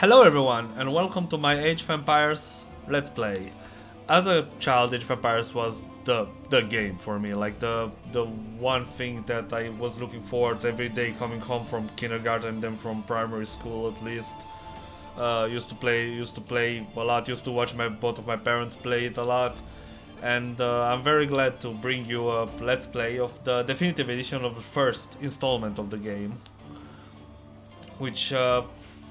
Hello everyone and welcome to my Age of Empires Let's Play. As a child, Age of Empires was the game for me, like the one thing that I was looking forward every day coming home from kindergarten, then from primary school at least. Used to play a lot, used to watch both of my parents play it a lot. And I'm very glad to bring you a Let's Play of the definitive edition of the first installment of the game, which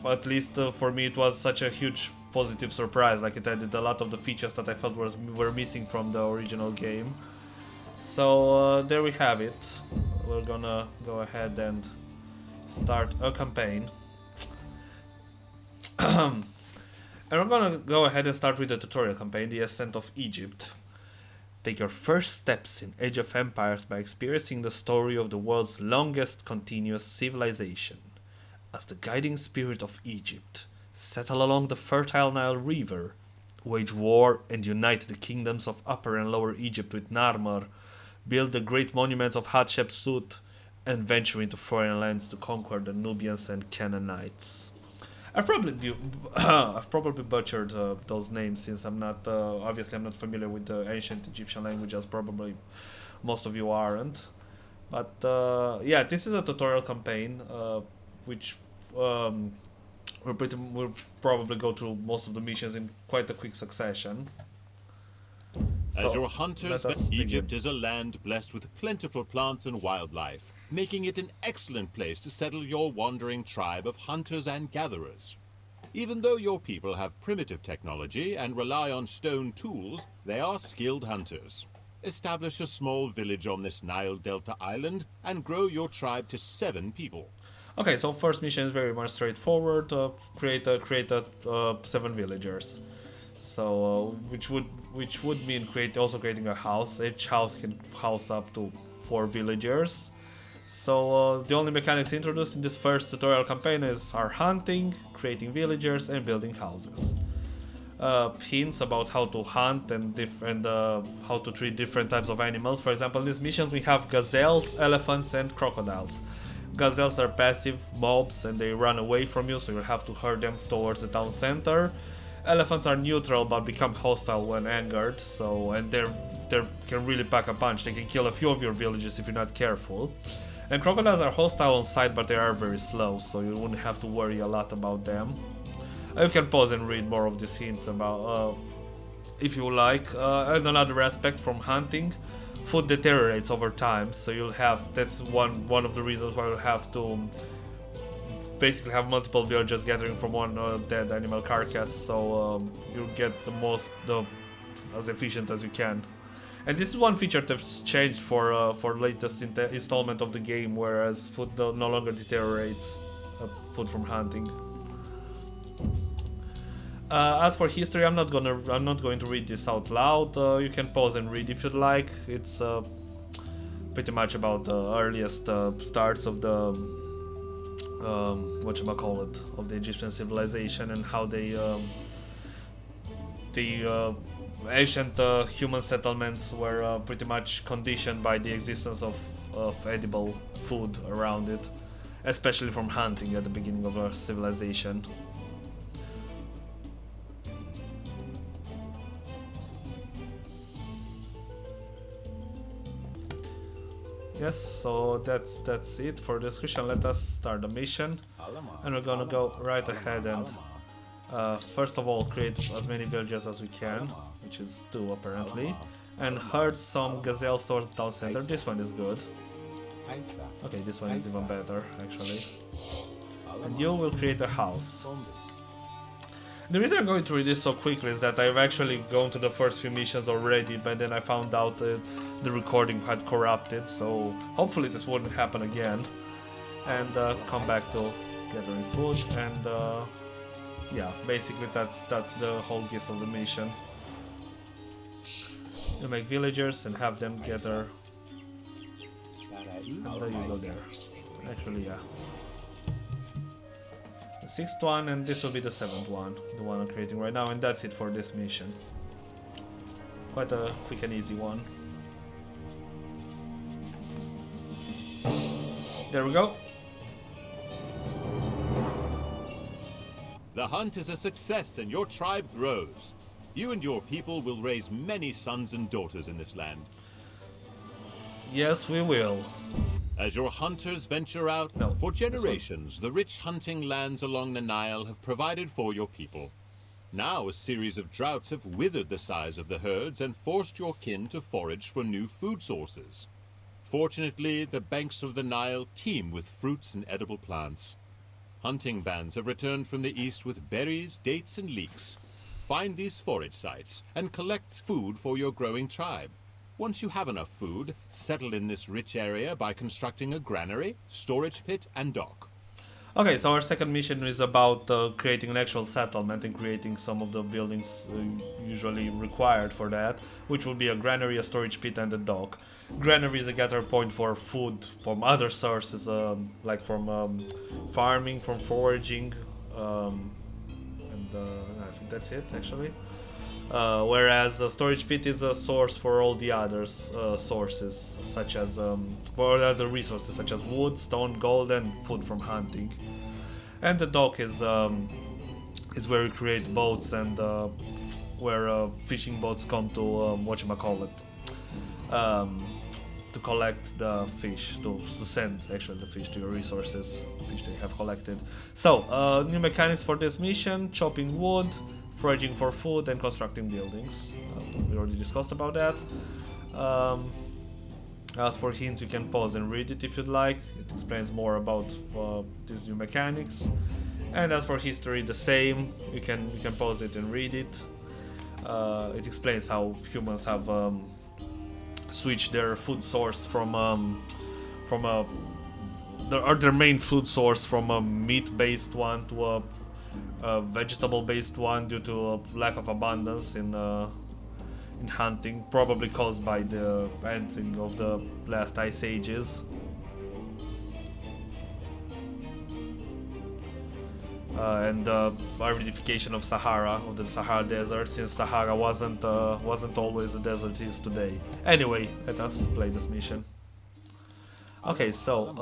at least for me it was such a huge positive surprise. Like, it added a lot of the features that I felt were missing from the original game. So there we have it. We're gonna go ahead and start a campaign. And we're gonna go ahead and start with the tutorial campaign, the Ascent of Egypt. Take your first steps in Age of Empires by experiencing the story of the world's longest continuous civilization. As the guiding spirit of Egypt, settle along the fertile Nile River, wage war and unite the kingdoms of Upper and Lower Egypt with Narmer, build the great monuments of Hatshepsut, and venture into foreign lands to conquer the Nubians and Canaanites. I've probably butchered those names, since I'm not obviously I'm not familiar with the ancient Egyptian languages. Probably most of you aren't, but yeah, this is a tutorial campaign, which we'll probably go through most of the missions in quite a quick succession. As your hunters, Egypt begin. is a land blessed with plentiful plants and wildlife, making it an excellent place to settle your wandering tribe of hunters and gatherers. Even though your people have primitive technology and rely on stone tools, they are skilled hunters. Establish a small village on this Nile Delta island and grow your tribe to 7 people. Okay, so first mission is very much straightforward. Create 7 villagers. So which would mean creating a house. Each house can house up to 4 villagers. So the only mechanics introduced in this first tutorial campaign are hunting, creating villagers, and building houses. Hints about how to hunt and how to treat different types of animals. For example, in these missions we have gazelles, elephants, and crocodiles. Gazelles are passive mobs and they run away from you, so you'll have to herd them towards the town center. Elephants are neutral but become hostile when angered, and they can really pack a punch. They can kill a few of your villages if you're not careful. And crocodiles are hostile on sight, but they are very slow, so you wouldn't have to worry a lot about them. You can pause and read more of these hints about if you like. And another aspect from hunting, food deteriorates over time, so that's one of the reasons why you'll have to basically have multiple villagers gathering from one dead animal carcass, so you'll get as efficient as you can. And this is one feature that's changed for latest installment of the game, whereas food no longer deteriorates, food from hunting. As for history, I'm not going to read this out loud. You can pause and read if you'd like. It's pretty much about the earliest starts of the of the Egyptian civilization, and how the ancient human settlements were pretty much conditioned by the existence of edible food around it, especially from hunting at the beginning of our civilization. Yes, so that's it for the description. Let us start the mission, and we're gonna go right ahead and first of all create as many villages as we can, which is 2 apparently, and herd some gazelles towards the town center. This one is good. Okay, this one is even better actually. And you will create a house. The reason I'm going to read this so quickly is that I've actually gone to the first few missions already, but then I found out the recording had corrupted, so hopefully this wouldn't happen again. And come back to gathering food, and yeah, basically that's the whole gist of the mission. You make villagers and have them gather, and there you go there. Actually, yeah. The 6th one, and this will be the 7th one, the one I'm creating right now, and that's it for this mission. Quite a quick and easy one. There we go. The hunt is a success and your tribe grows. You and your people will raise many sons and daughters in this land. Yes, we will. As your hunters venture out, No, for this one. generations, the rich hunting lands along the Nile have provided for your people. Now a series of droughts have withered the size of the herds and forced your kin to forage for new food sources. Fortunately, the banks of the Nile teem with fruits and edible plants. Hunting bands have returned from the east with berries, dates, and leeks. Find these forage sites and collect food for your growing tribe. Once you have enough food, settle in this rich area by constructing a granary, storage pit, and dock. Okay, so our second mission is about creating an actual settlement and creating some of the buildings usually required for that, which will be a granary, a storage pit, and a dock. Granary is a gather point for food from other sources, like from farming, from foraging, and I think that's it actually. Whereas a storage pit is a source for all the other sources, such as for other resources such as wood, stone, gold, and food from hunting. And the dock is where you create boats and where fishing boats come to whatchamacallit, to collect the fish, to send actually the fish to your resources, fish they have collected. So new mechanics for this mission: chopping wood, foraging for food, and constructing buildings. We already discussed about that. As for hints, you can pause and read it if you'd like. It explains more about these new mechanics. And as for history, the same. You can pause it and read it. It explains how humans have switched their food source from their main food source from a meat-based one to a vegetable-based one due to a lack of abundance in hunting, probably caused by the ending of the last ice ages. And aridification of the Sahara Desert, since Sahara wasn't always the desert it is today. Anyway, let us play this mission. Okay, so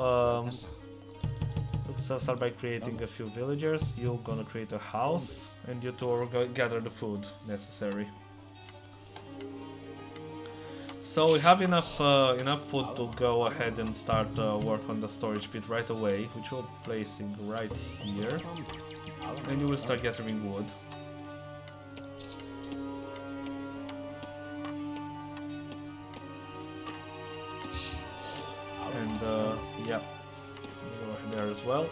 let's start by creating a few villagers. You're gonna create a house, and you two are gonna gather the food necessary. So we have enough food to go ahead and start work on the storage pit right away, which we're placing right here, and you will start gathering wood. And yeah, go ahead there as well.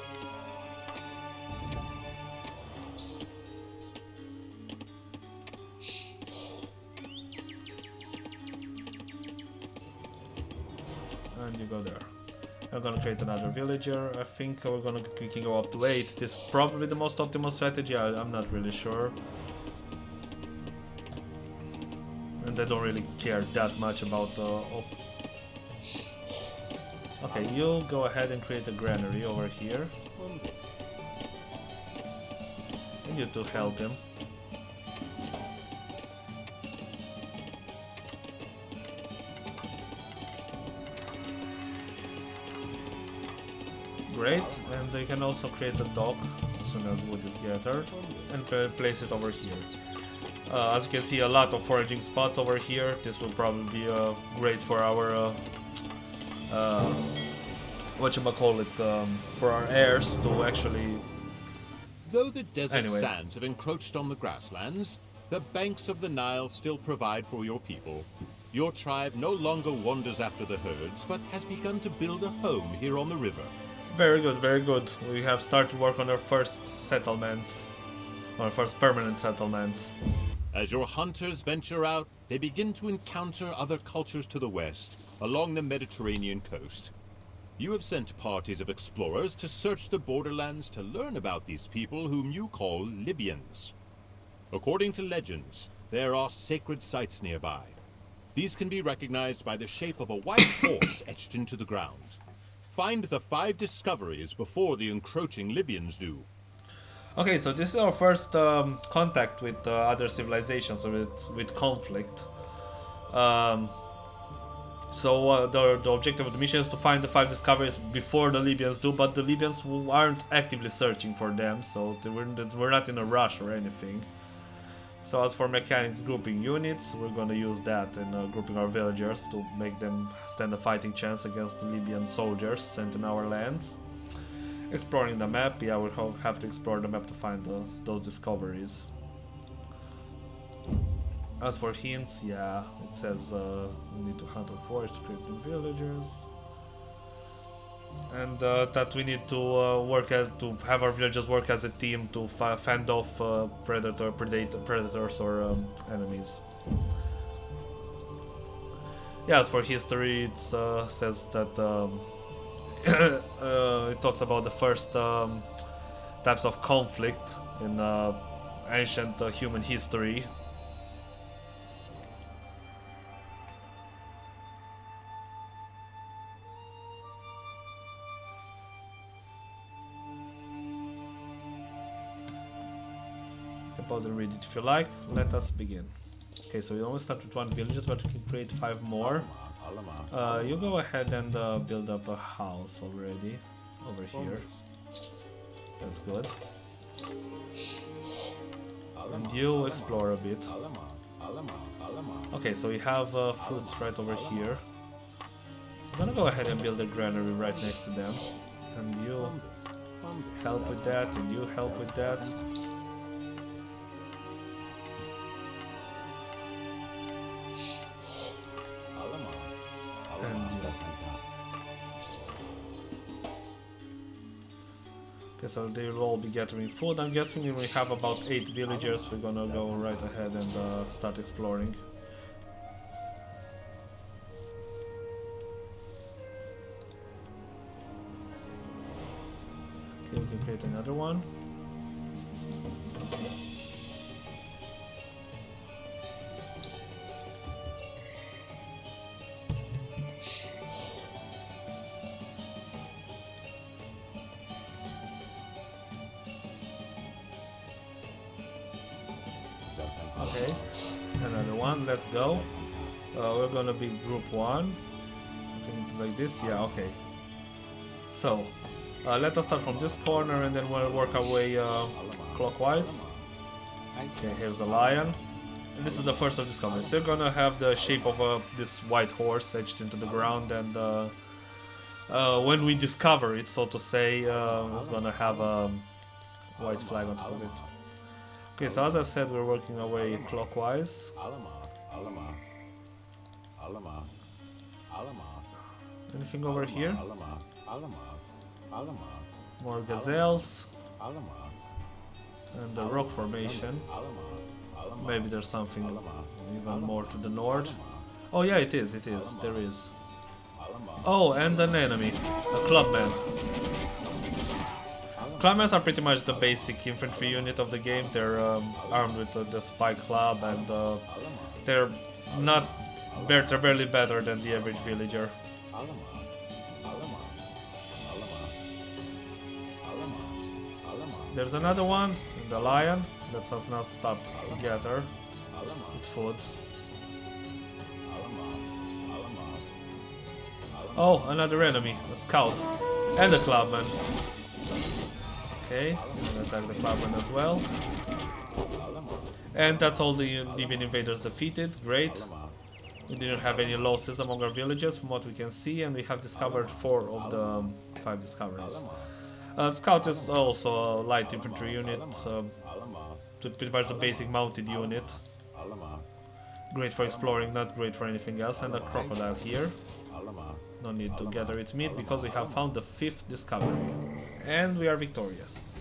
And you go there. I'm gonna create another villager. I think we can go up to 8. This is probably the most optimal strategy. I'm not really sure. And I don't really care that much about okay, you go ahead and create a granary over here. And you two help him. Great, and you can also create a dock as soon as wood is gathered and place it over here. As you can see, a lot of foraging spots over here. This will probably be great for our for our heirs to actually. Though the desert sands have encroached on the grasslands, the banks of the Nile still provide for your people. Your tribe no longer wanders after the herds, but has begun to build a home here on the river. Very good, very good. We have started work on our first settlements, our first permanent settlements. As your hunters venture out, they begin to encounter other cultures to the west, along the Mediterranean coast. You have sent parties of explorers to search the borderlands to learn about these people whom you call Libyans. According to legends, there are sacred sites nearby. These can be recognized by the shape of a white horse etched into the ground. Find the 5 discoveries before the encroaching Libyans do. Okay, so this is our first contact with other civilizations, or with conflict. So the objective of the mission is to find the 5 discoveries before the Libyans do, but the Libyans aren't actively searching for them, so we're not in a rush or anything. So as for mechanics grouping units, we're gonna use that in grouping our villagers to make them stand a fighting chance against the Libyan soldiers sent in our lands. Exploring the map, yeah, we'll have to explore the map to find those discoveries. As for hints, yeah, it says we need to hunt or forage to create new villagers. And that we need to have our villagers work as a team to fend off predators or enemies. Yeah, as for history, it says that it talks about the first types of conflict in ancient human history. Pause and read it if you like. Let us begin. Okay, so we always start with 1 villages, but we can create 5 more. You go ahead and build up a house already over here. That's good. And you explore a bit. Okay, so we have fruits right over here. I'm gonna go ahead and build a granary right next to them. And you help with that, and you help with that. Okay, so they will all be gathering food. I'm guessing we have about 8 villagers. We're gonna go right ahead and start exploring. Okay, we can create another one. Okay, another one, let's go. We're gonna be group 1. I think like this, yeah, okay. So, let us start from this corner and then we'll work our way clockwise. Okay, here's the lion. And this is the first of discoveries. So you're gonna have the shape of this white horse etched into the ground, and when we discover it, so to say, it's gonna have a white flag on top of it. Okay, so as I've said, we're working our way clockwise. Anything over here? More gazelles. And the rock formation. Maybe there's something even more to the north. Oh yeah, it is, there is. Oh, and an enemy, a clubman. Clubmen are pretty much the basic infantry unit of the game. They're armed with the spike club, and they're barely better than the average villager. There's another one, the lion. Let us not stop to gather its food. Oh, another enemy, a scout, and a clubman. Okay, we'll attack the clubman as well. And that's all the Libyan invaders defeated, great. We didn't have any losses among our villages from what we can see, and we have discovered 4 of the 5 discoveries. Scout is also a light infantry unit, pretty much the basic mounted unit. Great for exploring, not great for anything else. And a crocodile here. No need to gather its meat because we have found the 5th discovery. And we are victorious.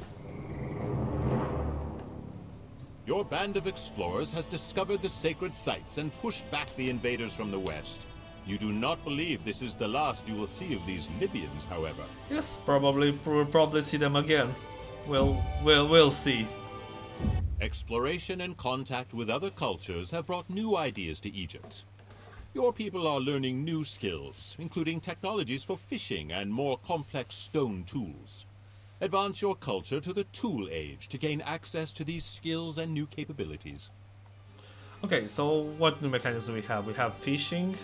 Your band of explorers has discovered the sacred sites and pushed back the invaders from the west. You do not believe this is the last you will see of these Libyans, however. Yes, probably. We'll probably see them again. We'll see. Exploration and contact with other cultures have brought new ideas to Egypt. Your people are learning new skills, including technologies for fishing and more complex stone tools. Advance your culture to the tool age to gain access to these skills and new capabilities. Okay, so what new mechanics do we have? We have fishing,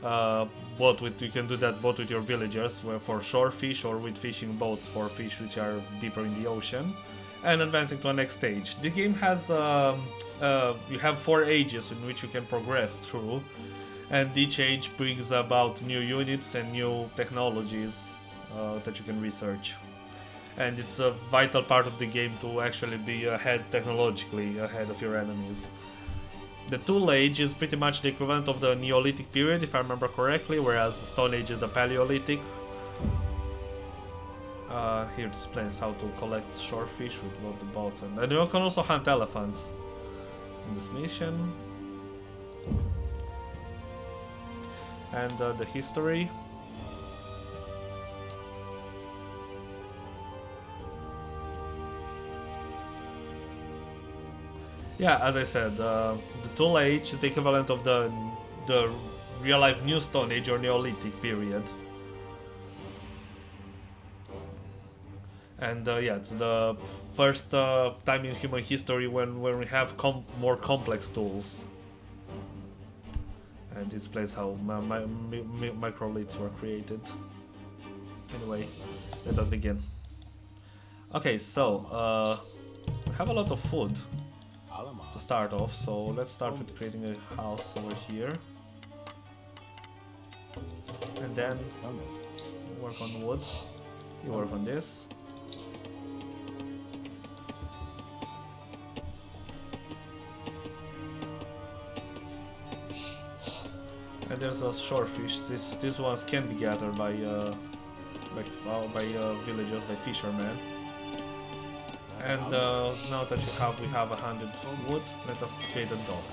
both with, you can do that both with your villagers for shore fish or with fishing boats for fish which are deeper in the ocean, and advancing to the next stage. The game has you have 4 ages in which you can progress through, and each age brings about new units and new technologies that you can research. And it's a vital part of the game to actually be ahead technologically, ahead of your enemies. The Tool Age is pretty much the equivalent of the Neolithic period, if I remember correctly, whereas the Stone Age is the Paleolithic. Here it explains how to collect shorefish with both the boats, and you can also hunt elephants in this mission. And the history. Yeah, as I said, the Tool Age is the equivalent of the real-life New Stone Age or Neolithic period. And yeah, it's the first time in human history when we have more complex tools. And this plays how microliths were created. Anyway, let us begin. Okay, so we have a lot of food to start off, so let's start with creating a house over here. And then work on wood. You work on this. And there's a shorefish. These ones can be gathered by villagers, by fishermen. And now that we have 100 wood, let us create a dock.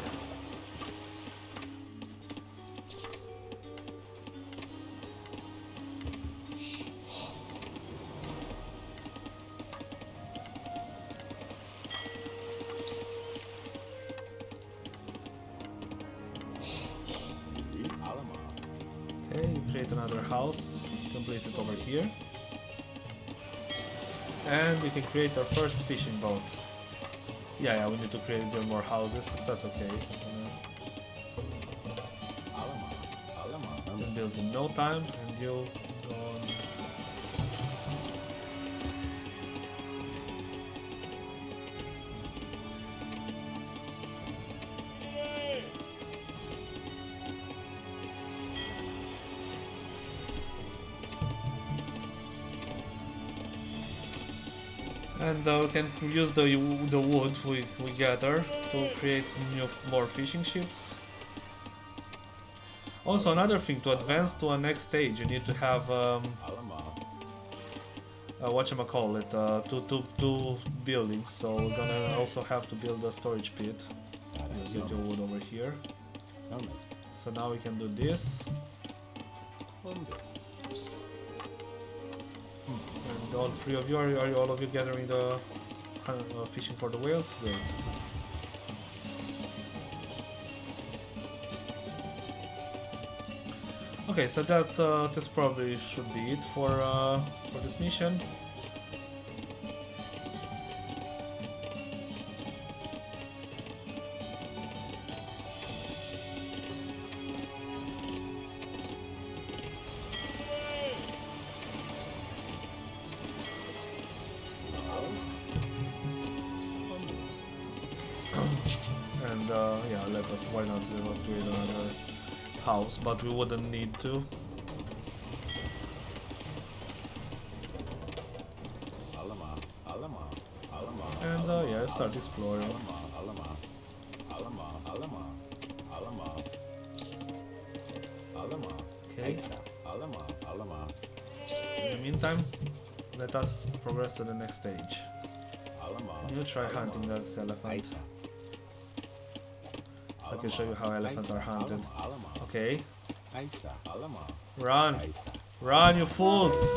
Okay, you create another house. You can place it over here. And we can create our first fishing boat. Yeah, we need to create more houses. That's okay. You build in no time, and you go on. And we can use the wood we gather to create more fishing ships. Also, another thing, to advance to a next stage, you need to have whatchamacallit, two buildings. So we're gonna also have to build a storage pit. You get your wood over here. So now we can do this. And all 3 of you, are all of you gathering the fishing for the whales? Great. Okay, so that this probably should be it for this mission. And yeah, why not let us create another house, but we wouldn't need to. And yeah, start exploring. Okay. In the meantime, let us progress to the next stage. And you try hunting that elephant. So I can show you how elephants are hunted. Okay. Run! Run, you fools!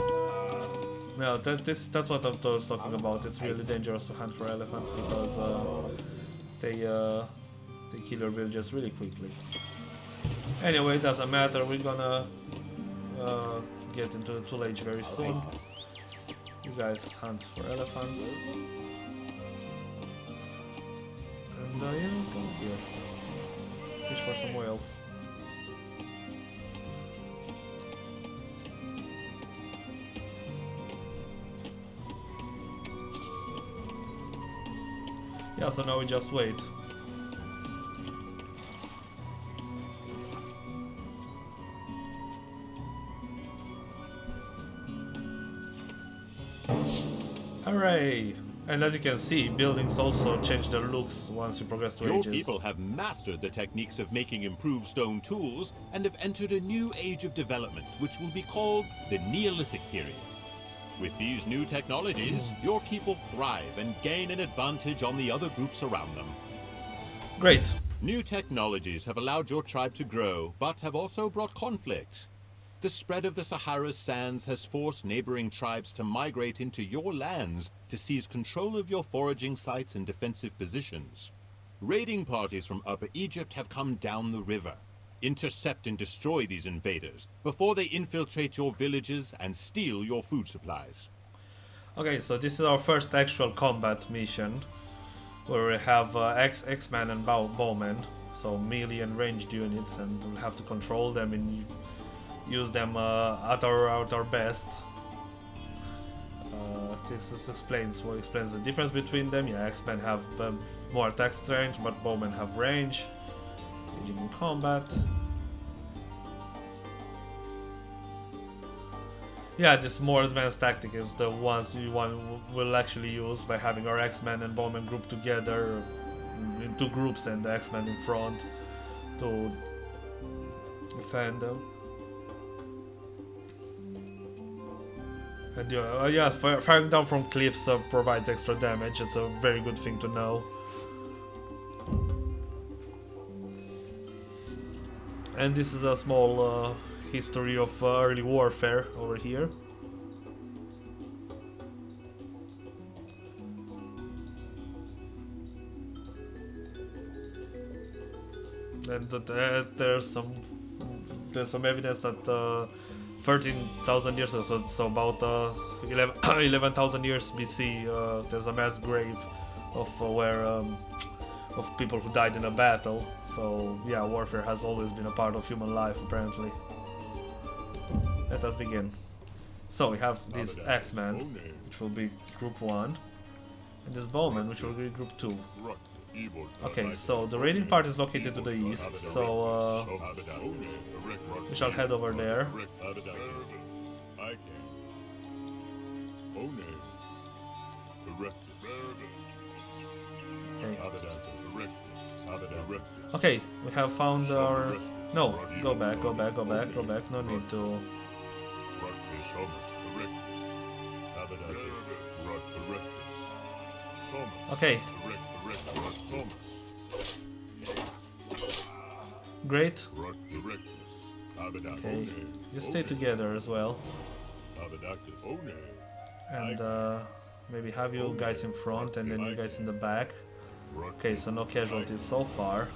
No, that's what I was talking about. It's really dangerous to hunt for elephants because they kill your villagers really quickly. Anyway, it doesn't matter. We're gonna get into the Tool Age very soon. You guys hunt for elephants. And yeah, go here. Fish for some whales. Yeah, so now we just wait. Hooray! And as you can see, buildings also change their looks once you progress to Your ages. people have mastered the techniques of making improved stone tools and have entered a new age of development, which will be called the Neolithic period. With these new technologies, your people thrive and gain an advantage on the other groups around them. Great. New technologies have allowed your tribe to grow, but have also brought conflict. The spread of the Sahara's sands has forced neighboring tribes to migrate into your lands to seize control of your foraging sites and defensive positions. Raiding parties from Upper Egypt have come down the river. Intercept and destroy these invaders before they infiltrate your villages and steal your food supplies. Okay, so this is our first actual combat mission, where we have X-Men and Bowmen, so melee and ranged units, and we'll have to control them and use them at our best. This explains the difference between them. Yeah, X-Men have more attack strength, but Bowmen have range. Engaging in combat. Yeah, this more advanced tactic is the ones will actually use by having our X-Men and Bowmen grouped together in two groups and the X-Men in front to defend them. And yeah, firing down from cliffs provides extra damage. It's a very good thing to know. And this is a small history of early warfare over here. And there's some evidence that 13,000 years ago, so about 11,000 years BC, there's a mass grave of people who died in a battle. So yeah, warfare has always been a part of human life, apparently. Let us begin. So we have this X-Man, which will be Group 1, and this Bowman, which will be Group 2. Okay, so the raiding part is located to the east, so we shall head over there. Okay, we have found our... No, go back, no need to... Okay. Great. Okay, you stay together as well. And maybe have you guys in front and then you guys in the back. Okay, so no casualties so far.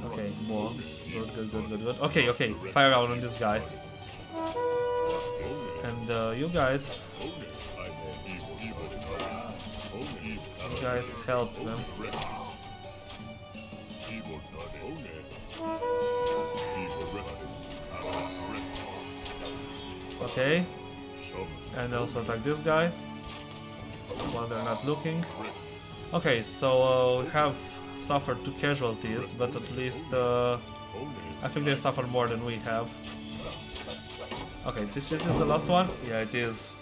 Okay, more. Good. Okay, fire out on this guy. And you guys help them. Okay, and also attack this guy while they're not looking. Okay, so we have suffered 2 casualties, but at least I think they suffered more than we have. Okay, this is the last one? Yeah, it is.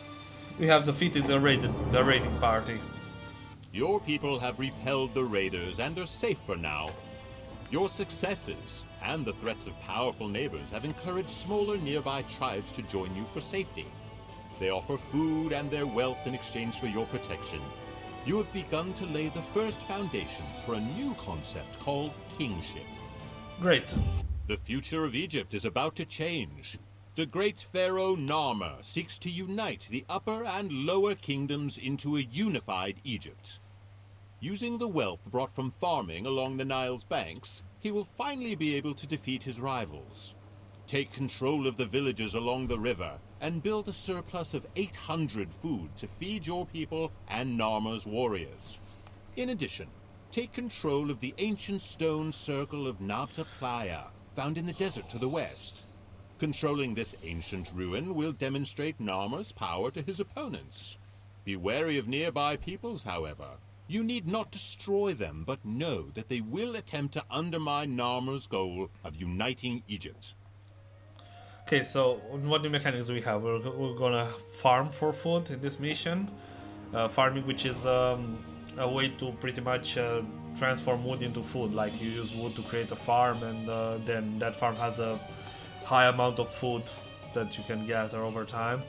We have defeated the raiding party. Your people have repelled the raiders and are safe for now. Your successes and the threats of powerful neighbors have encouraged smaller nearby tribes to join you for safety. They offer food and their wealth in exchange for your protection. You have begun to lay the first foundations for a new concept called kingship. Great. The future of Egypt is about to change. The great pharaoh Narmer seeks to unite the upper and lower kingdoms into a unified Egypt. Using the wealth brought from farming along the Nile's banks, he will finally be able to defeat his rivals. Take control of the villages along the river and build a surplus of 800 food to feed your people and Narmer's warriors. In addition, take control of the ancient stone circle of Nabta Playa, found in the desert to the west. Controlling this ancient ruin will demonstrate Narmer's power to his opponents. Be wary of nearby peoples, however. You need not destroy them, but know that they will attempt to undermine Narmer's goal of uniting Egypt. Okay, so what new mechanics do we have? We're gonna farm for food in this mission. Farming, which is a way to pretty much transform wood into food. Like you use wood to create a farm, and then that farm has a high amount of food that you can gather over time.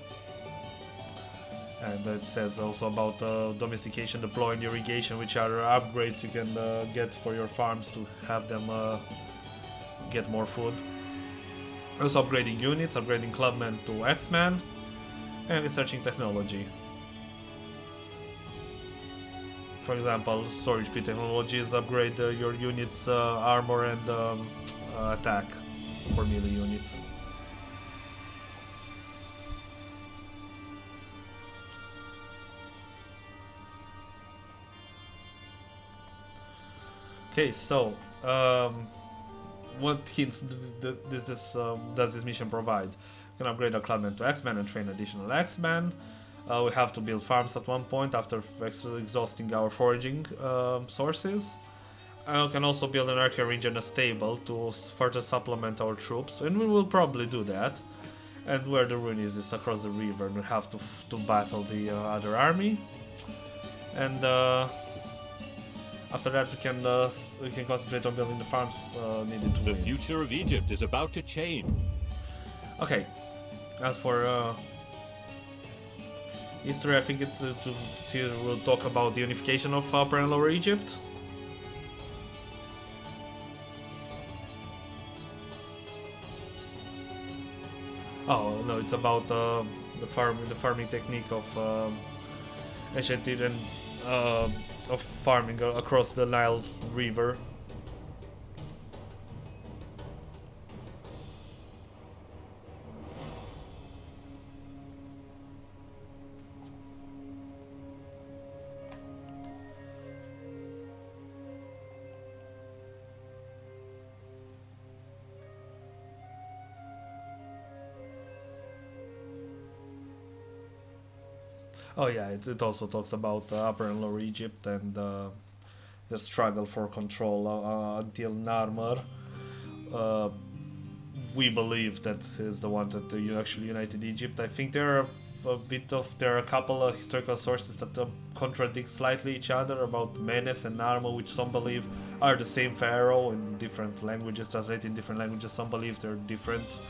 And it says also about domestication, deploying irrigation, which are upgrades you can get for your farms to have them get more food. Also upgrading units, upgrading clubmen to X-Men, and researching technology. For example, storage pit technologies upgrade your units' armor and attack for melee units. Okay, so what hints does this mission provide? We can upgrade our clubmen to X-Men and train additional X-Men. We have to build farms at one point after exhausting our foraging sources. We can also build an archer range and a stable to further supplement our troops, and we will probably do that. And where the ruin is across the river, and we have to battle the other army. And after that, we can concentrate on building the farms needed to win. The future of Egypt is about to change. Okay, as for history, I think we'll talk about the unification of Upper and Lower Egypt. Oh no, it's about the farming technique of ancient Eden, of farming across the Nile River. Oh yeah, it also talks about Upper and Lower Egypt and the struggle for control until Narmer. We believe that is the one that actually united Egypt. I think there are a couple of historical sources that contradict slightly each other about Menes and Narmer, which some believe are the same pharaoh in different languages, translated in different languages. Some believe they're different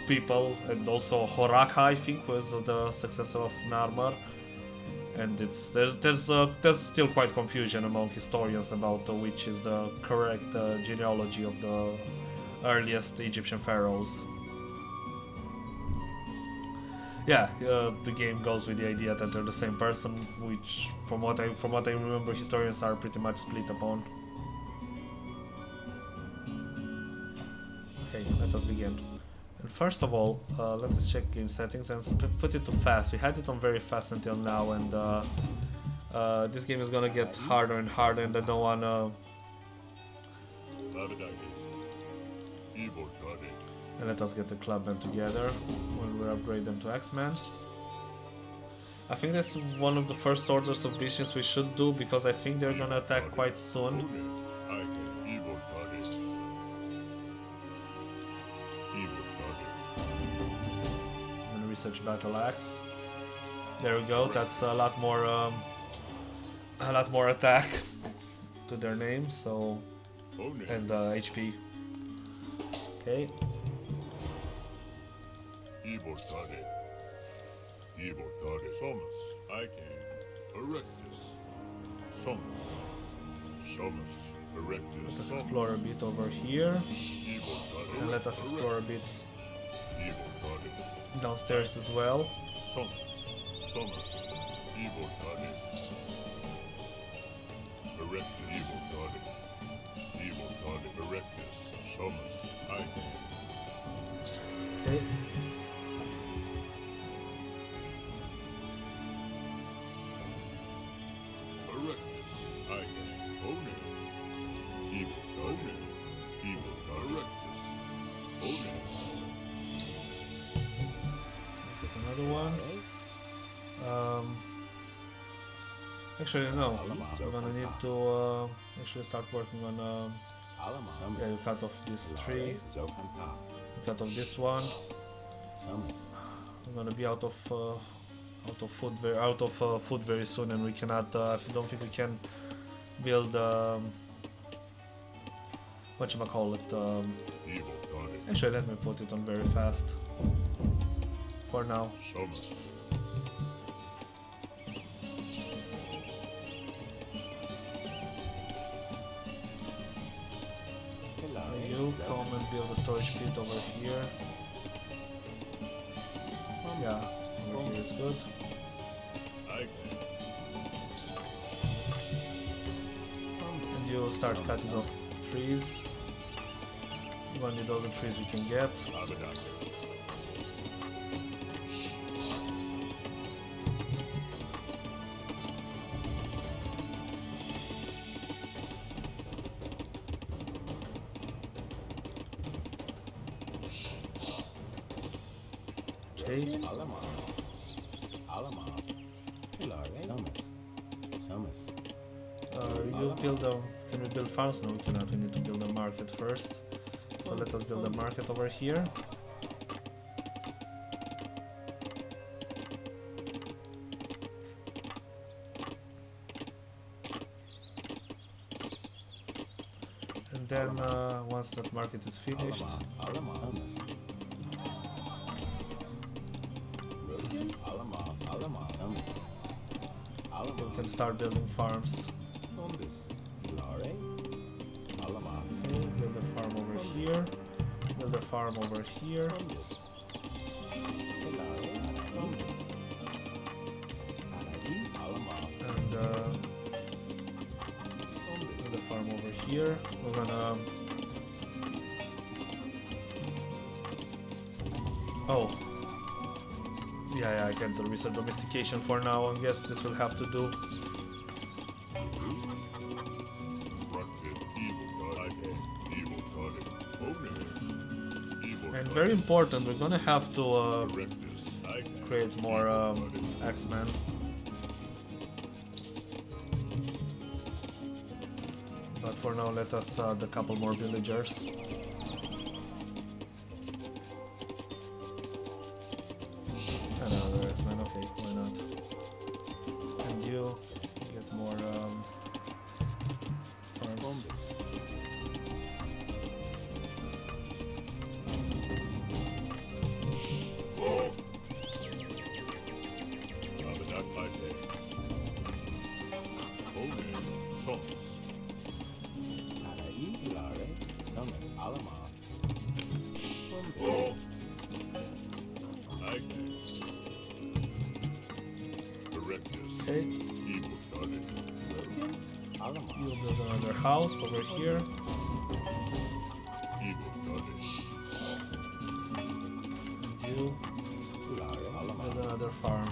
people, and also Horaka, I think, was the successor of Narmer. And there's still quite confusion among historians about which is the correct genealogy of the earliest Egyptian pharaohs. Yeah, the game goes with the idea that they're the same person, which, from what I remember, historians are pretty much split upon. Okay, let us begin. And first of all, let us check game settings and put it to fast. We had it on very fast until now, and this game is gonna get harder and harder, and I don't wanna. And let us get the clubmen together when we upgrade them to X-Men. I think that's one of the first orders of business we should do, because I think they're gonna attack quite soon. Research battle axe. There we go. That's a lot more attack to their name. So and HP. Okay. Let us explore a bit over here, and let us explore a bit downstairs as well. Okay. Another one. Actually, no. We're gonna need to actually start working on. Yeah, you cut off this tree. You cut off this one. We're gonna be out of food very soon, and we cannot. I don't think we can build. Whatchamacallit. Actually, let me put it on very fast. For now. You come and build a storage pit over here. Yeah, over here is good. And you start cutting off trees. We're gonna need all the trees we can get. Okay. You build a. Can we build farms? No, we cannot. We need to build a market first. So let us build a market over here. And then once that market is finished, we can start building farms. Okay, build a farm over here. Build a farm over here. And build a farm over here. We're gonna. Oh. Yeah, I can't research domestication for now. I guess this will have to do. And very important, we're gonna have to create more X-Men. But for now, let us add a couple more villagers. Another X-Men, okay, why not? And you get more farms. Okay. You'll build another house over here. And you build another farm.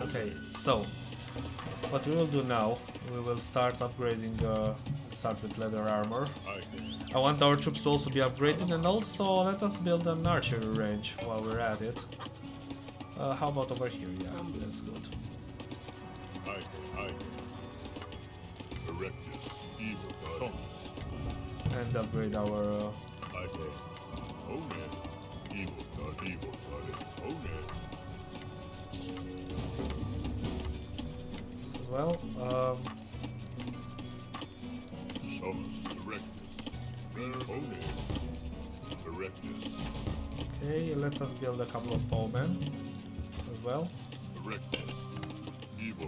Okay, so what we will do now, we will start upgrading, start with leather armor. I want our troops to also be upgraded, and also let us build an archery range while we're at it. How about over here? Yeah, that's good. And upgrade our... this as well. Okay, let us build a couple of bowmen as well.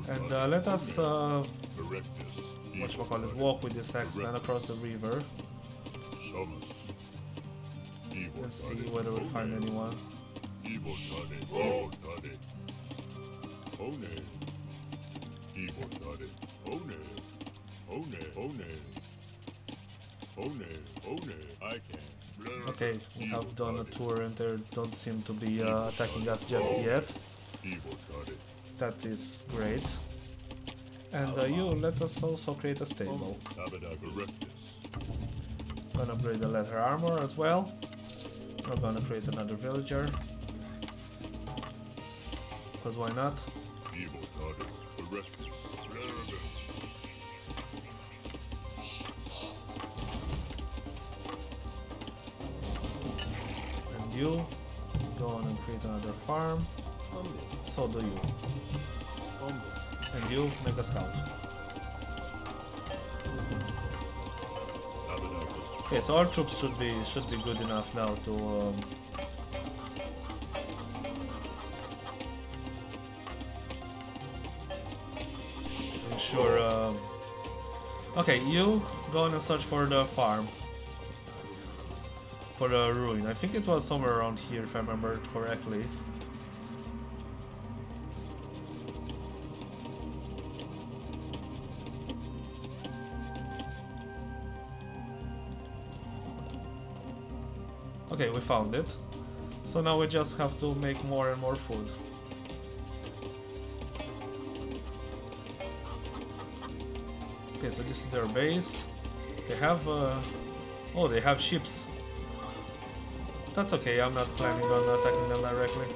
And let us walk with this X-Men across the river and see whether we find anyone. Okay, we have done a tour and they don't seem to be attacking us just yet. That is great. And you let us also create a stable. Gonna upgrade the leather armor as well. We're gonna create another villager. because why not? Evil target. Arrest this. And you go on and create another farm. So do you. And you make a scout. Okay, so our troops should be good enough now to ensure. Okay, you go on and search for the farm, for the ruin. I think it was somewhere around here, if I remember correctly. Okay, we found it. So now we just have to make more and more food. Okay, so this is their base. They have oh, they have ships. That's okay, I'm not planning on attacking them directly.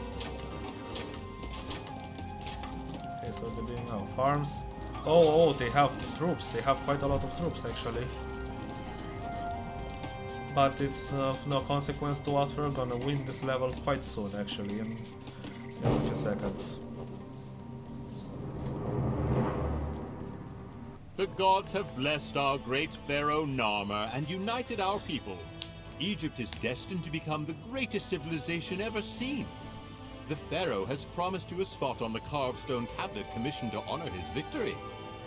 Okay, so they're doing now farms. Oh, they have troops. They have quite a lot of troops actually. But it's of no consequence to us. We're gonna win this level quite soon, actually, in just a few seconds. The gods have blessed our great pharaoh Narmer and united our people. Egypt is destined to become the greatest civilization ever seen. The pharaoh has promised you a spot on the carved stone tablet commissioned to honor his victory.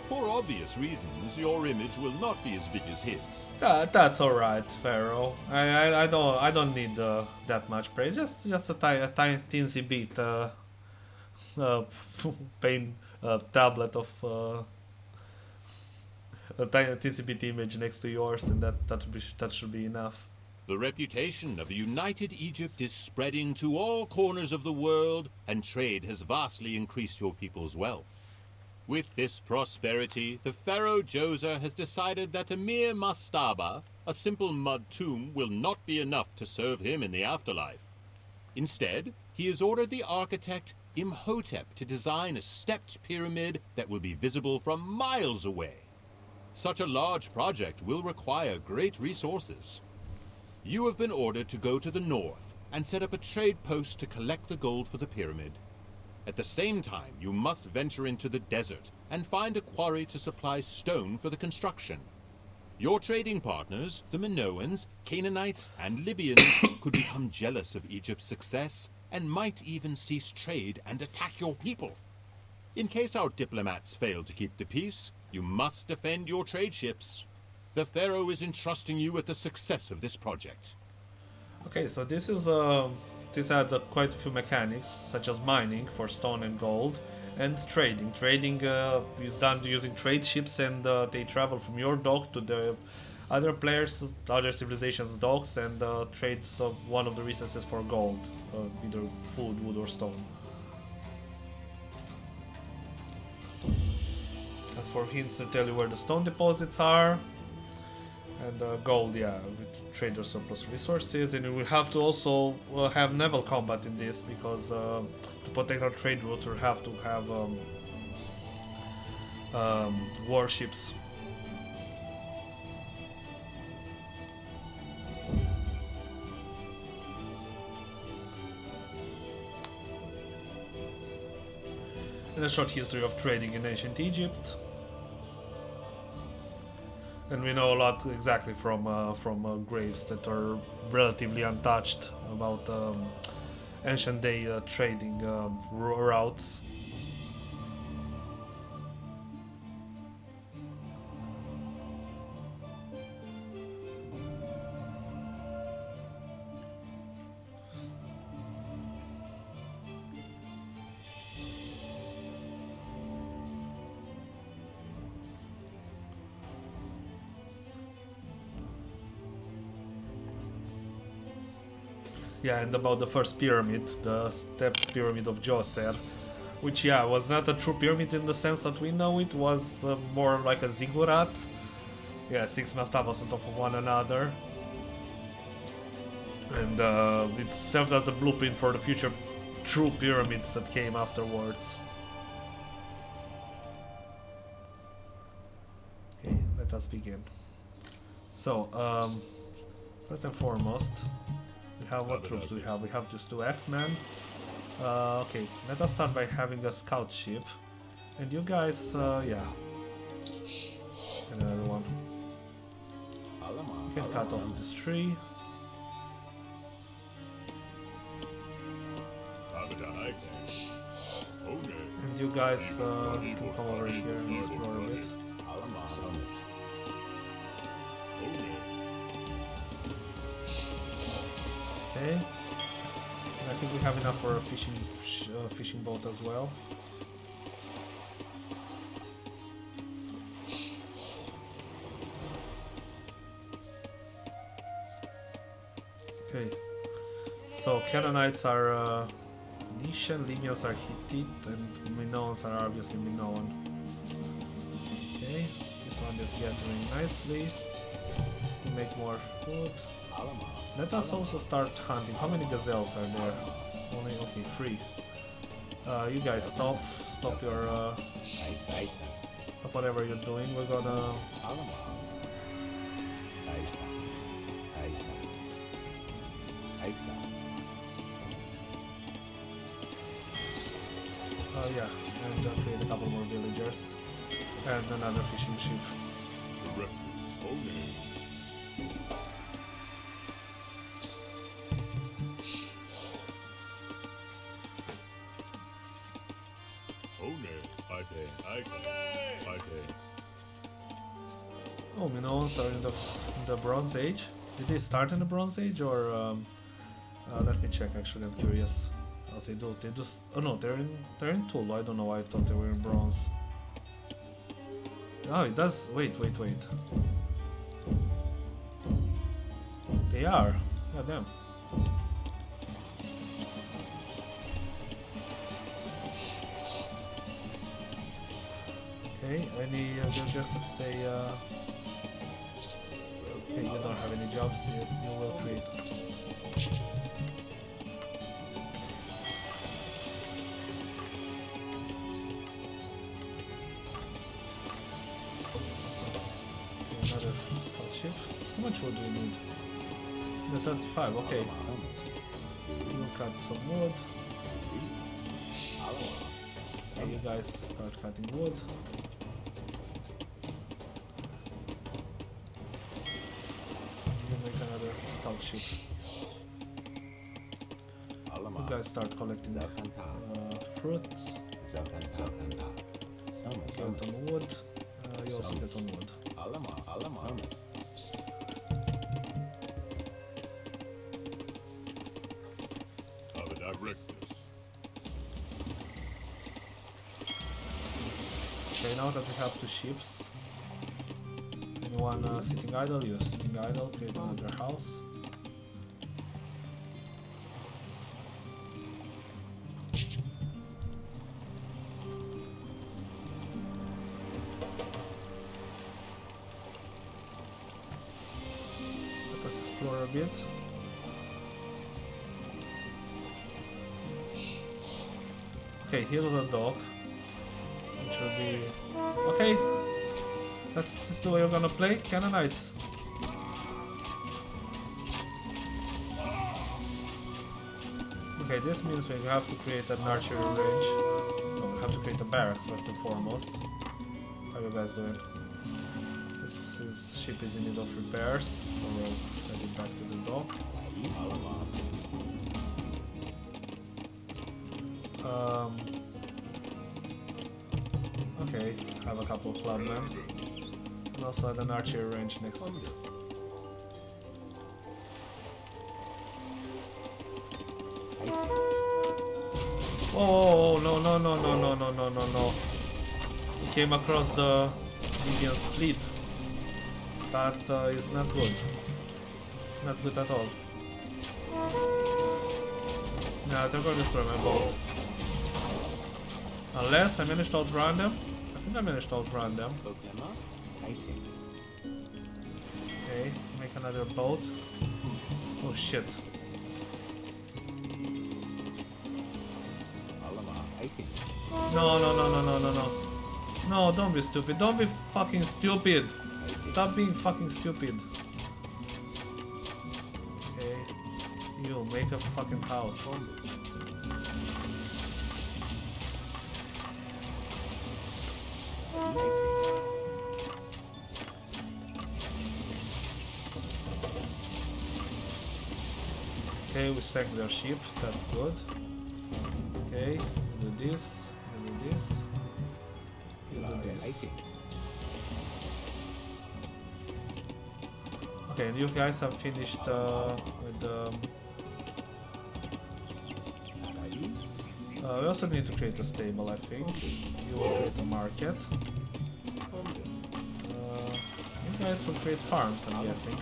For obvious reasons, your image will not be as big as his. That's all right, Pharaoh. I don't need that much praise. Just a teensy bit paint tablet of a teensy bit image next to yours, and that should be enough. The reputation of a united Egypt is spreading to all corners of the world, and trade has vastly increased your people's wealth. With this prosperity, the pharaoh Djoser has decided that a mere mastaba, a simple mud tomb, will not be enough to serve him in the afterlife. Instead, he has ordered the architect Imhotep to design a stepped pyramid that will be visible from miles away. Such a large project will require great resources. You have been ordered to go to the north and set up a trade post to collect the gold for the pyramid. At the same time, you must venture into the desert and find a quarry to supply stone for the construction. Your trading partners, the Minoans, Canaanites, and Libyans, could become jealous of Egypt's success and might even cease trade and attack your people. In case our diplomats fail to keep the peace, you must defend your trade ships. The pharaoh is entrusting you with the success of this project. Okay, so this is this adds quite a few mechanics, such as mining for stone and gold, and trading. Trading is done using trade ships, and they travel from your dock to the other players, other civilizations' docks, and trade one of the resources for gold, either food, wood, or stone. As for hints to tell you where the stone deposits are, and gold, yeah, with trader surplus resources, and we will have to also have naval combat in this, because to protect our trade routes we'll have to have warships. And a short history of trading in ancient Egypt. And we know a lot exactly from graves that are relatively untouched about ancient day trading routes. Yeah, and about the first pyramid, the stepped pyramid of Djoser, which, yeah, was not a true pyramid in the sense that we know it, was more like a ziggurat. Yeah, 6 mastabas on top of one another. And it served as the blueprint for the future true pyramids that came afterwards. Okay, let us begin. So, first and foremost, we have what troops do we have? We have just 2 X-Men. Okay, let us start by having a scout ship. And you guys, yeah. And another one. You can cut off this tree. And you guys can come over here and explore a bit. Okay. And I think we have enough for a fishing boat as well. Okay. So Canaanites are Phoenician, Libyans are Hittite, and Minoans are obviously Minoan. Okay, this one is gathering nicely. We make more food. Let us also start hunting. How many gazelles are there? Only, okay, 3. You guys stop your stop whatever you're doing. We're gonna yeah, and create a couple more villagers and another fishing ship. Oh, Minoans are in the Bronze Age. Did they start in the Bronze Age or? Let me check. Actually, I'm curious. Oh, they do. They do. Oh no, they're in Tool. I don't know why I thought they were in Bronze. Oh, it does. Wait. They are. God damn. Okay. Any villagers that stay? Okay, you don't have any jobs. You will create. Another scout ship. How much wood do we need? The 35, okay. We'll cut some wood. Okay, you guys start cutting wood. We'll make another scout ship. You guys start collecting fruits. Get on wood. You also get on wood. Okay, now that we have 2 ships, anyone sitting idle? You're sitting idle, create another house. Let us explore a bit. Okay, here's a dock. Which will be... Okay! That's the way you're gonna play? Canaanites. Okay, this means we have to create an archery range. No, we have to create a barracks first and foremost. How are you guys doing? This ship is in need of repairs, so we'll send it back to the dock. Okay, have a couple of clubmen. And also an archery range next to it. Oh, no. We came across the Indians' fleet. That is not good. Not good at all. Nah, they're gonna destroy my boat. Unless I managed to outrun them. I think I managed to outrun them. Okay, make another boat. Oh shit. No, no, no, no, no, no, no. No, don't be stupid. Don't be fucking stupid. Stop being fucking stupid. Okay. You make a fucking house. Okay, we sank their ship. That's good. Okay, do this. You do this. You do this. Okay, and you guys have finished with the... we also need to create a stable, I think. You will create a market. You guys will create farms, I'm guessing.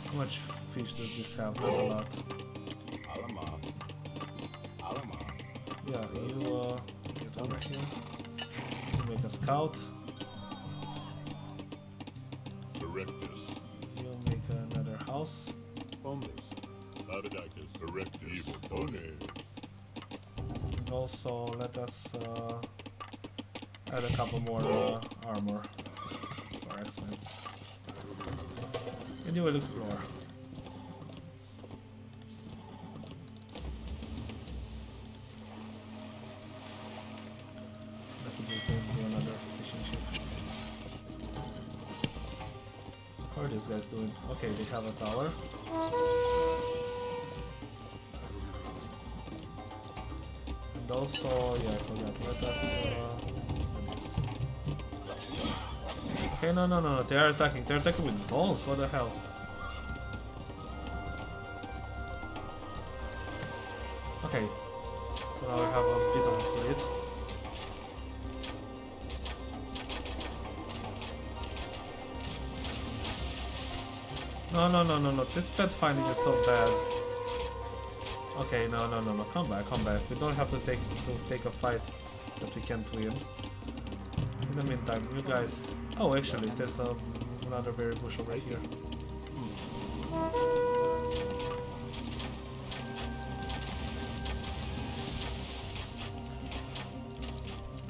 How much fish does this have? Not a lot. Yeah, you get over here. You make a scout. You make another house. And also let us add a couple more armor for X-Men. And you will explore. That would be good to do another fishing ship. How are these guys doing? Okay, they have a tower. And also, yeah, I forgot. Let us do this. Okay, no, no, no, they are attacking. They're attacking with dolls. What the hell? Okay, so now we have a bit of a fleet. No, no, no, no, no. This pet finding is so bad. Okay, no, no, no, no. Come back, come back. We don't have to take a fight that we can't win. In the meantime, you guys... Oh, actually, there's another berry bush over here.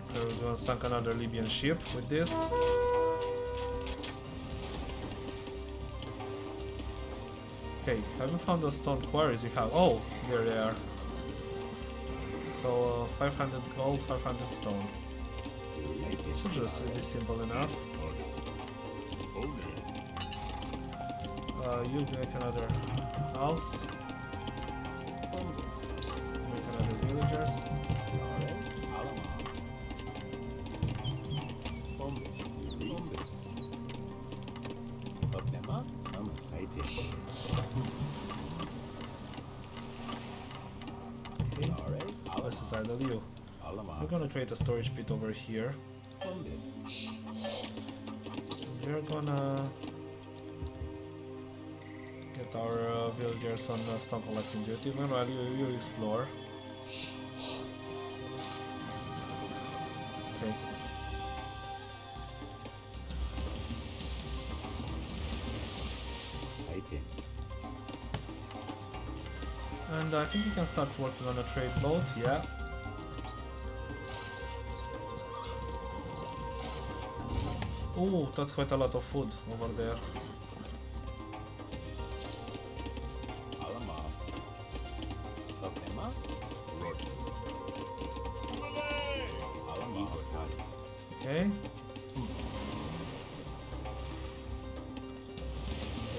Okay, we're gonna sink another Libyan ship with this. Okay, have you found the stone quarries you have? Oh, there they are. So, 500 gold, 500 stone. Should just be simple enough. You make another house. Make another villagers. Okay, this is idle you. We're gonna create a storage pit over here. We're gonna get our villagers on stone collecting duty. Meanwhile, you explore. Okay. And I think you can start working on a trade boat, yeah. Oh, that's quite a lot of food over there. Okay.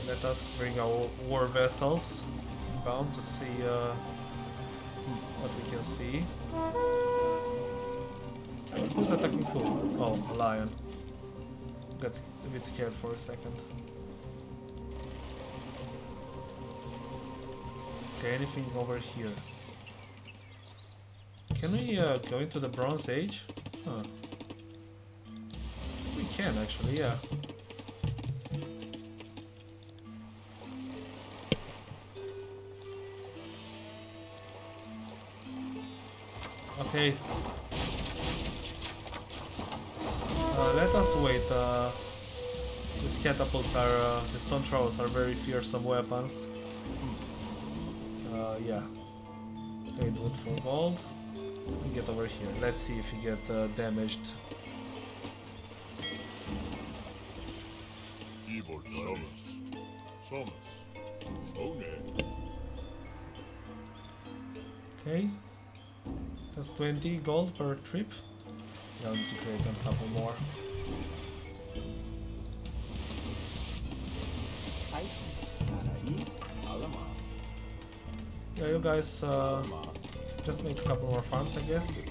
Let us bring our war vessels bound to see what we can see. Who's attacking who? Oh, a lion. Got a bit scared for a second. Okay, anything over here? Can we go into the Bronze Age? Huh. We can actually, yeah. Okay. Let us wait These catapults are, the stone throwers are very fearsome weapons. Yeah. Trade wood for gold. We get over here. Let's see if you get damaged. Okay. That's 20 gold per trip. Yeah, I need to create a couple more. Yeah, you guys just make a couple more farms, I guess.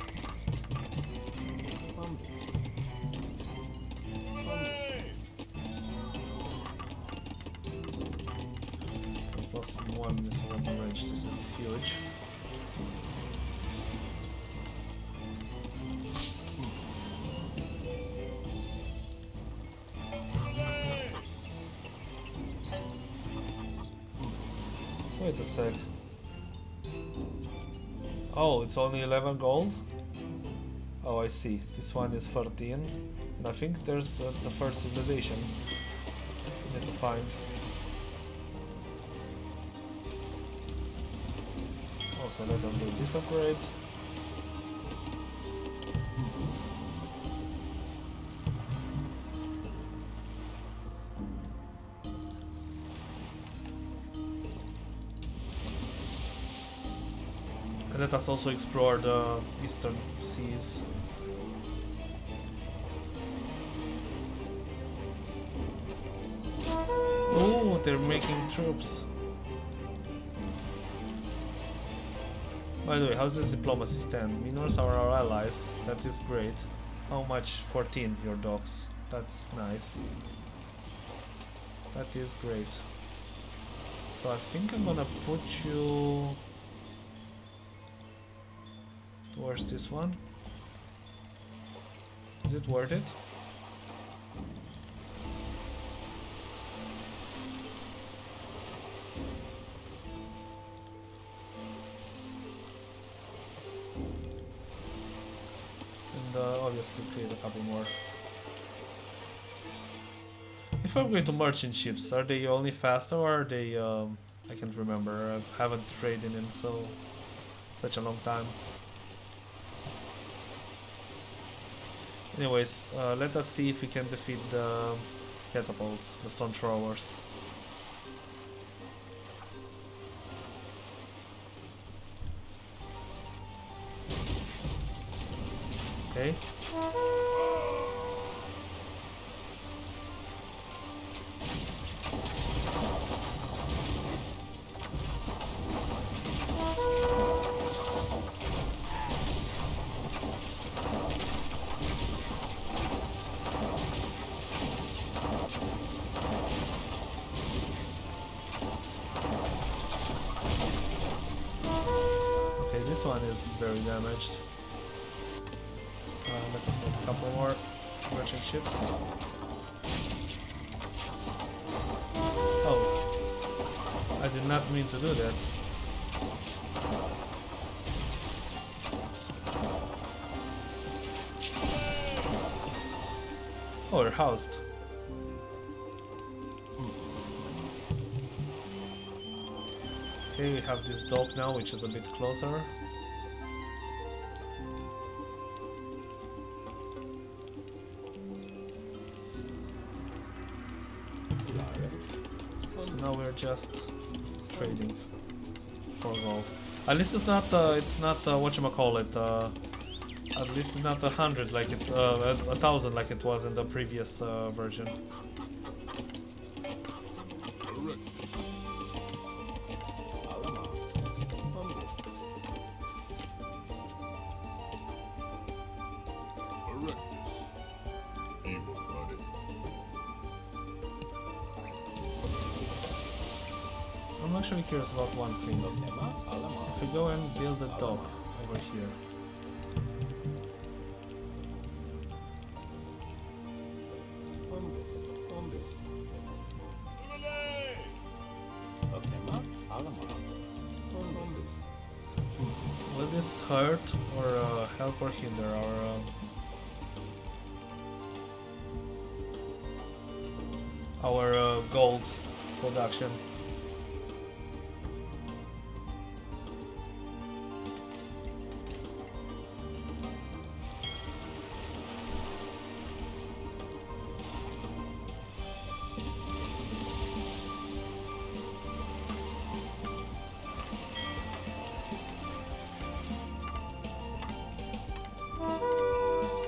Plus one is a weapon range. This is huge. So wait a sec. Oh, it's only 11 gold? Oh, I see. This one is 13. And I think there's the first civilization we need to find. Also, let us do this upgrade. And let us also explore the eastern seas. Oh, they're making troops. By the way, how's this diplomacy stand? Minors are our allies. That is great. How much? 14, your dogs. That's nice. That is great. So I think I'm gonna put you towards this one. Is it worth it? And obviously create a couple more. If I'm going to merchant ships, are they only faster or are they I can't remember. I haven't traded in such a long time. Anyways, let us see if we can defeat the catapults, the stone throwers. Okay. This one is very damaged. Let us make a couple more merchant ships. Oh, I did not mean to do that. Oh, we're housed. Okay, we have this dock now, which is a bit closer. So now we're just trading for gold. At least it's not whatchamacallit, at least it's not 100 like it, 1,000 like it was in the previous version. I'm actually curious about one thing. If we go and build a dock over here. Will this hurt or help or hinder our our gold production.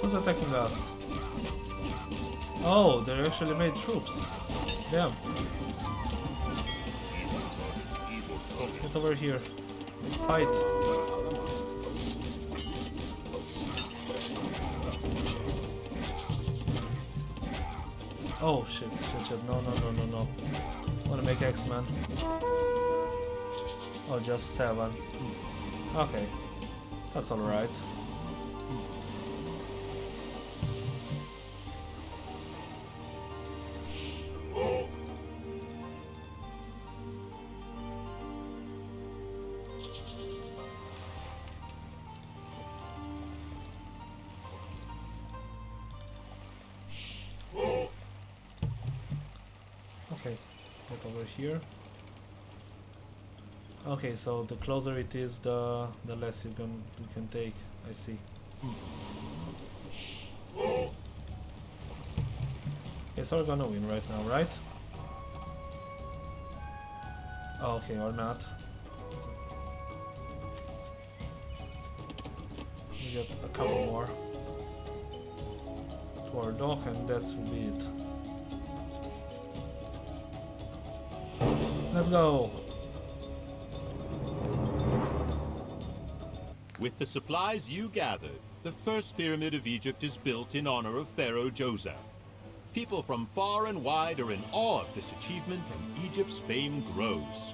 Who's attacking us? Oh, they actually made troops. Damn. Get over here. Fight. Oh shit, shit. No. Wanna make X-Man. Oh, just 7. Okay. That's alright. Okay, get over here. Okay, so the closer it is, the less you can take. I see. Okay, so we're gonna win right now, right? Oh, okay, or not. We got a couple more to our dock, and that will be it. Let's go! With the supplies you gathered, the first pyramid of Egypt is built in honor of Pharaoh Djoser. People from far and wide are in awe of this achievement, and Egypt's fame grows.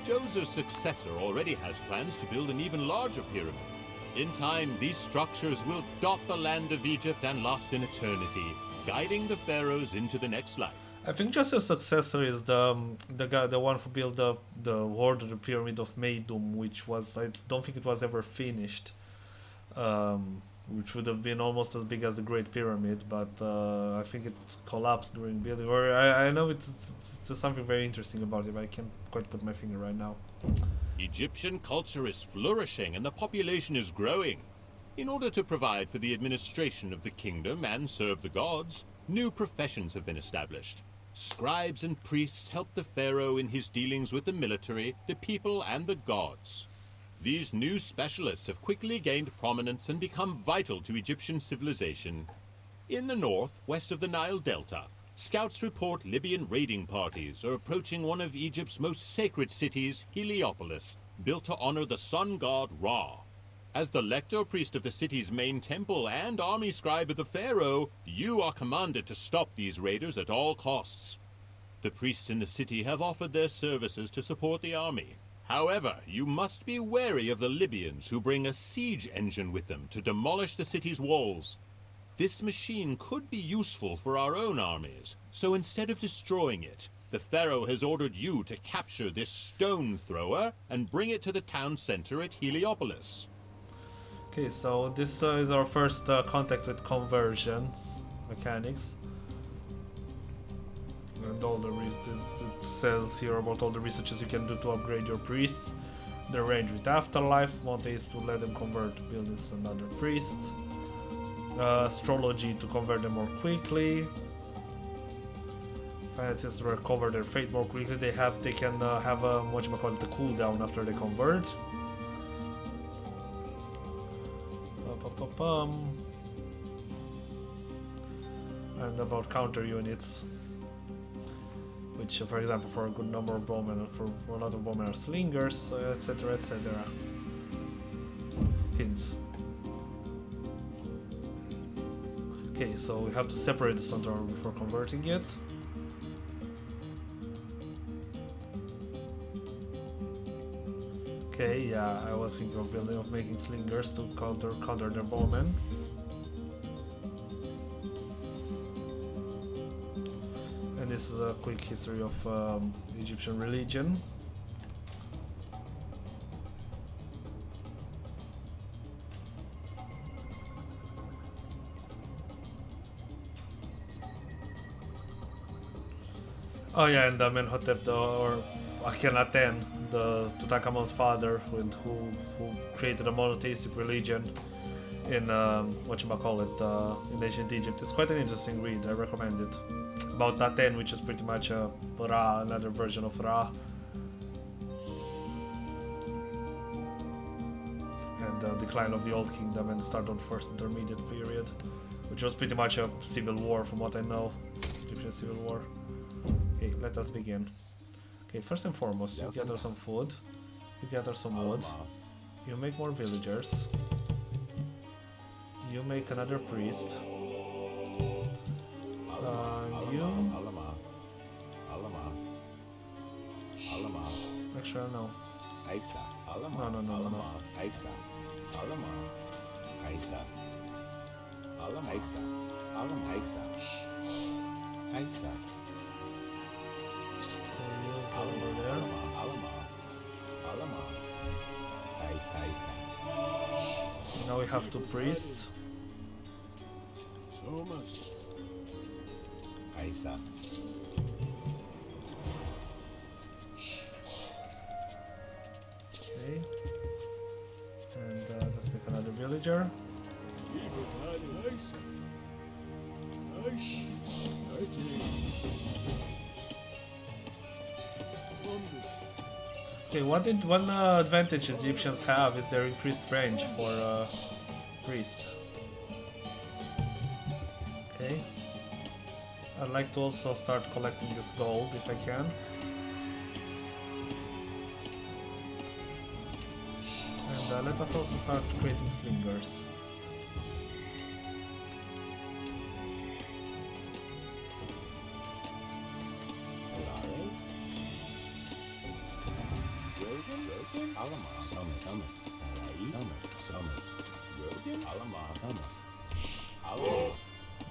Djoser's successor already has plans to build an even larger pyramid. In time, these structures will dot the land of Egypt and lost in eternity, guiding the pharaohs into the next life. I think just a successor is the guy, the one who built the order pyramid of Meidum, which was, I don't think it was ever finished, which would have been almost as big as the Great Pyramid, but I think it collapsed during building. Or I know it's something very interesting about it, but I can't quite put my finger right now. Egyptian culture is flourishing and the population is growing. In order to provide for the administration of the kingdom and serve the gods, new professions have been established. Scribes and priests help the pharaoh in his dealings with the military, the people, and the gods. These new specialists have quickly gained prominence and become vital to Egyptian civilization. In the north, west of the Nile Delta, scouts report Libyan raiding parties are approaching one of Egypt's most sacred cities, Heliopolis, built to honor the sun god Ra. As the lector priest of the city's main temple and army scribe of the pharaoh, you are commanded to stop these raiders at all costs. The priests in the city have offered their services to support the army. However, you must be wary of the Libyans who bring a siege engine with them to demolish the city's walls. This machine could be useful for our own armies, so instead of destroying it, the pharaoh has ordered you to capture this stone thrower and bring it to the town center at Heliopolis. Okay, so this is our first contact with conversions mechanics. And all the it says here about all the researches you can do to upgrade your priests. The range with afterlife, Monte is to let them convert buildings and other priests. Astrology to convert them more quickly. Finances to recover their fate more quickly. They can have a whatchamacallit, a cooldown after they convert. And about counter units, which, for example, for a good number of bowmen and for a lot of bowmen are slingers, etc., etc. Hints. Okay, so we have to separate the stone thrower before converting it. Okay, yeah, I was thinking of making slingers to counter their bowmen. And this is a quick history of Egyptian religion. Oh yeah, and Amenhotep or Akhenaten, the Tutankhamun's father, who created a monotheistic religion in in ancient Egypt. It's quite an interesting read. I recommend it. About Aten, which is pretty much a Ra, another version of Ra, and the decline of the Old Kingdom and the start of the First Intermediate Period, which was pretty much a civil war, from what I know, Egyptian civil war. Okay, let us begin. Okay, first and foremost, you gather some food, you gather some wood, you make more villagers, you make another priest, and you... Actually, no. No. So you go over there. Now we have two priests. Okay. And let's make another villager. Okay, one advantage Egyptians have is their increased range for priests. Okay. I'd like to also start collecting this gold if I can. And let us also start creating slingers.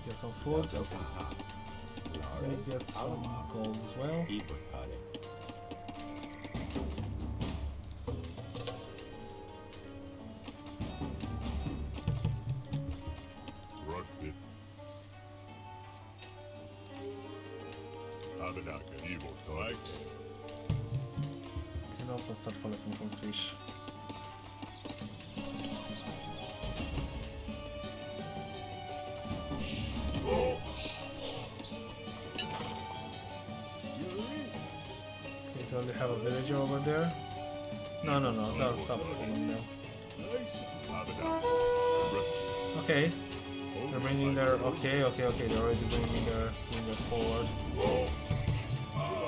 Get some food. We get some gold as well. Can also start collecting some fish. Okay, so we have a villager over there. No, don't stop killing them. Okay. They're bringing their... Okay, they're already bringing their slingers forward.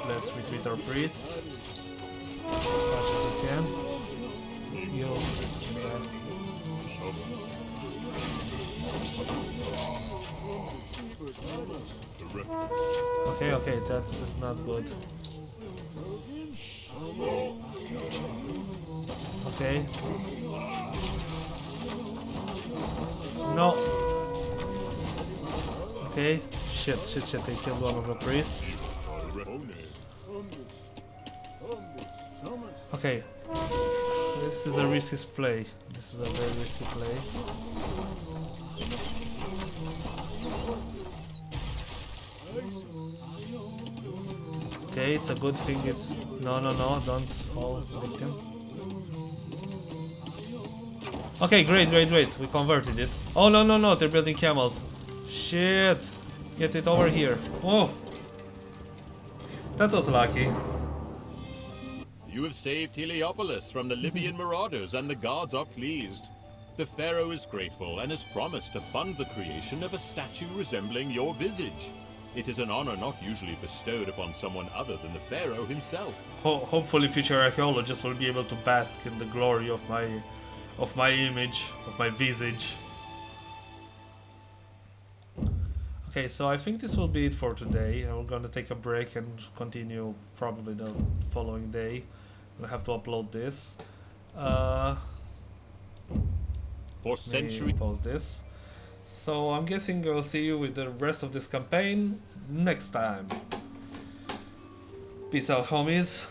Let's retreat our priests. As much as you can. You... Okay, that's not good. Okay. No. Okay. Shit, they killed one of the priests. Okay. This is a risky play. This is a very risky play. Okay, it's a good thing it's... No, don't fall victim. Okay, great. We converted it. Oh, no, they're building camels. Shit. Get it over here. Oh. That was lucky. You have saved Heliopolis from the Libyan marauders, and the gods are pleased. The pharaoh is grateful and has promised to fund the creation of a statue resembling your visage. It is an honor not usually bestowed upon someone other than the pharaoh himself. Hopefully future archaeologists will be able to bask in the glory of my image, of my visage. Okay, so I think this will be it for today. We're gonna take a break and continue probably the following day. We'll have to upload this. For centuries. Pause this. So I'm guessing we'll see you with the rest of this campaign next time. Peace out, homies.